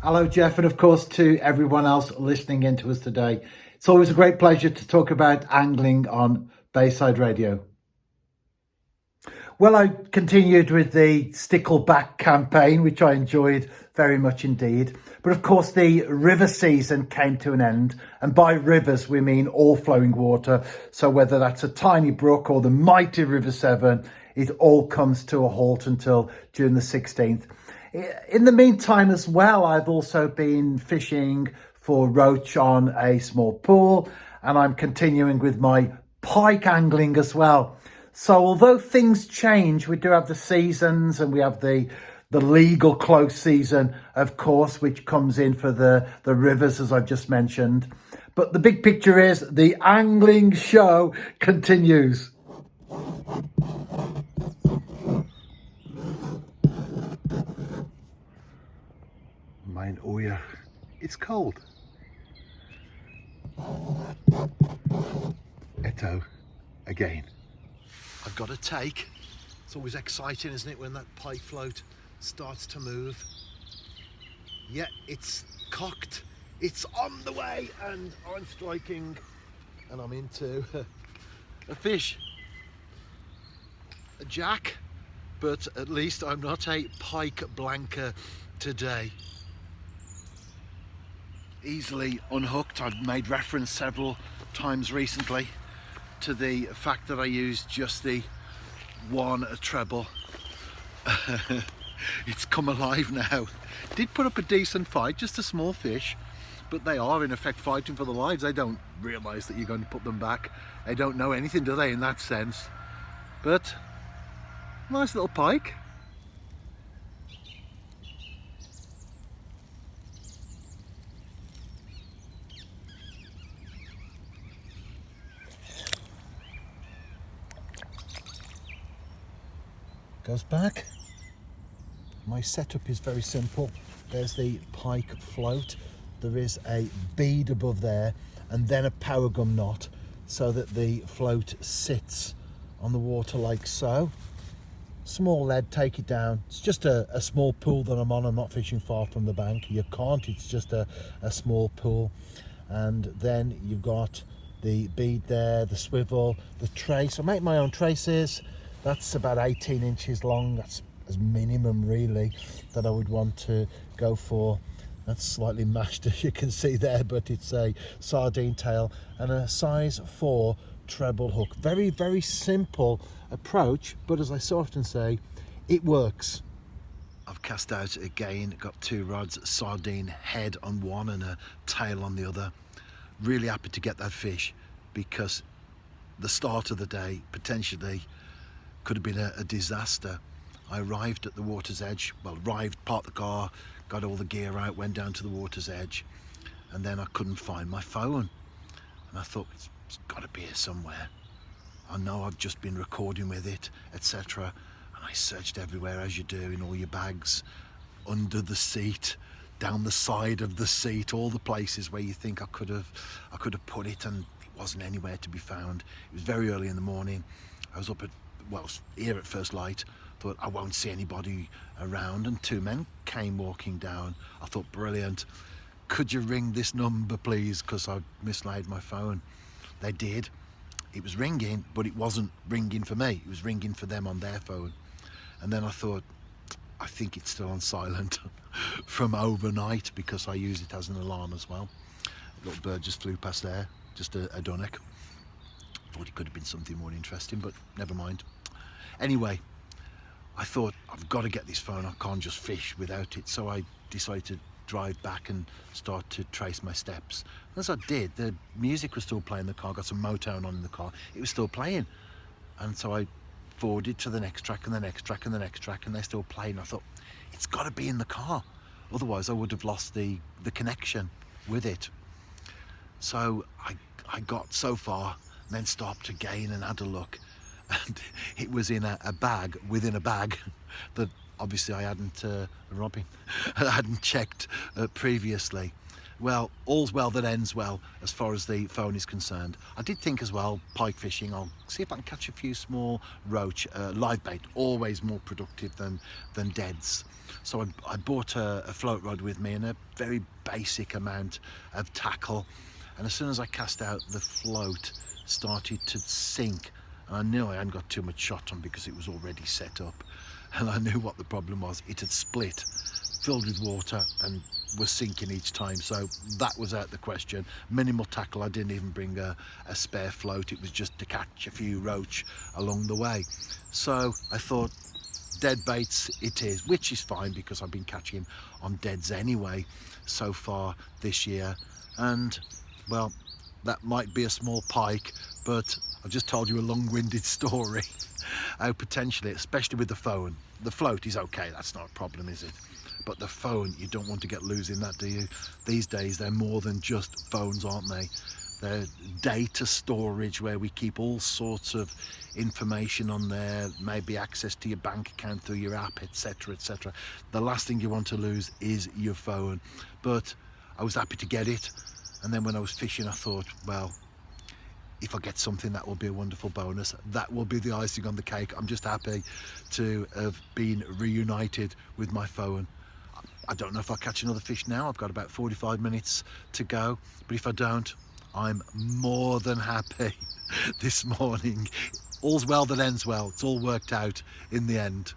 Hello, Jeff, and of course to everyone else listening in to us today. It's always a great pleasure to talk about angling on Bayside Radio. Well, I continued with the Stickleback campaign, which I enjoyed very much indeed. But of course, the river season came to an end. And by rivers, we mean all flowing water. So whether that's a tiny brook or the mighty River Severn, it all comes to a halt until June the 16th. In the meantime as well, I've also been fishing for roach on a small pool, and I'm continuing with my pike angling as well. So although things change, we do have the seasons, and we have the legal close season, of course, which comes in for the rivers, as I've just mentioned. But the big picture is the angling show continues. Mine, oh yeah, it's cold. Eto, again. I've got a take. It's always exciting, isn't it, when that pike float starts to move. Yeah, it's cocked. It's on the way, and I'm striking, and I'm into a fish. A jack, but at least I'm not a pike blanker today. Easily unhooked. I've made reference several times recently to the fact that I used just the one treble. It's come alive now. Did put up a decent fight, just a small fish, but they are in effect fighting for their lives. They don't realise that you're going to put them back. They don't know anything, do they, in that sense? But nice little pike. Goes back. My setup is very simple. There's the pike float. There is a bead above there, and then a power gum knot, so that the float sits on the water like so. Small lead, take it down. It's just a small pool that I'm on. I'm not fishing far from the bank. You can't, it's just a small pool. And then you've got the bead there, the swivel, the trace. I make my own traces. That's about 18 inches long. That's as minimum really that I would want to go for. That's slightly mashed, as you can see there, but it's a sardine tail and a size 4 treble hook. Very, very simple approach, but as I so often say, it works. I've cast out again, got 2 rods, sardine head on one and a tail on the other. Really happy to get that fish, because the start of the day potentially could have been a disaster. I arrived at the water's edge, parked the car, got all the gear out, went down to the water's edge, and then I couldn't find my phone. And I thought, it's got to be here somewhere. I know I've just been recording with it, etc. And I searched everywhere, as you do, in all your bags, under the seat, down the side of the seat, all the places where you think I could have put it, and it wasn't anywhere to be found. It was very early in the morning. I was up at, here at first light. Thought I won't see anybody around, and 2 men came walking down. I thought, brilliant. Could you ring this number, please? Because I mislaid my phone. They did. It was ringing, but it wasn't ringing for me. It was ringing for them on their phone. And then I thought, I think it's still on silent from overnight, because I use it as an alarm as well. A little bird just flew past there, just a dunnock. Thought it could have been something more interesting, but never mind. Anyway, I thought, I've got to get this phone. I can't just fish without it. So I decided to drive back and start to trace my steps. As I did, the music was still playing in the car. Got some Motown on in the car. It was still playing. And so I forwarded to the next track and the next track and the next track, and they're still playing. I thought, it's got to be in the car. Otherwise, I would have lost the connection with it. So I got so far, and then stopped again and had a look. And it was in a bag within a bag that obviously I hadn't I hadn't checked previously. well, all's well that ends well as far as the phone is concerned. I did think as well, pike fishing, I'll see if I can catch a few small roach. Live bait, always more productive than deads. So I bought a float rod with me and a very basic amount of tackle, and as soon as I cast out, the float started to sink, and I knew I hadn't got too much shot on because it was already set up, and I knew what the problem was. It had split, filled with water, and was sinking each time, so that was out the question. Minimal tackle, I didn't even bring a spare float, it was just to catch a few roach along the way. So I thought dead baits it is, which is fine because I've been catching on deads anyway so far this year, and well, that might be a small pike, but I've just told you a long-winded story how potentially, especially with the phone, the float is okay, that's not a problem, is it? But the phone, you don't want to get losing that, do you? These days they're more than just phones, aren't they? They're data storage where we keep all sorts of information on there, maybe access to your bank account through your app, etc, etc. The last thing you want to lose is your phone. But I was happy to get it, and then when I was fishing I thought, well, if I get something, that will be a wonderful bonus. That will be the icing on the cake. I'm just happy to have been reunited with my phone. I don't know if I'll catch another fish now. I've got about 45 minutes to go, but if I don't, I'm more than happy this morning. All's well that ends well. It's all worked out in the end.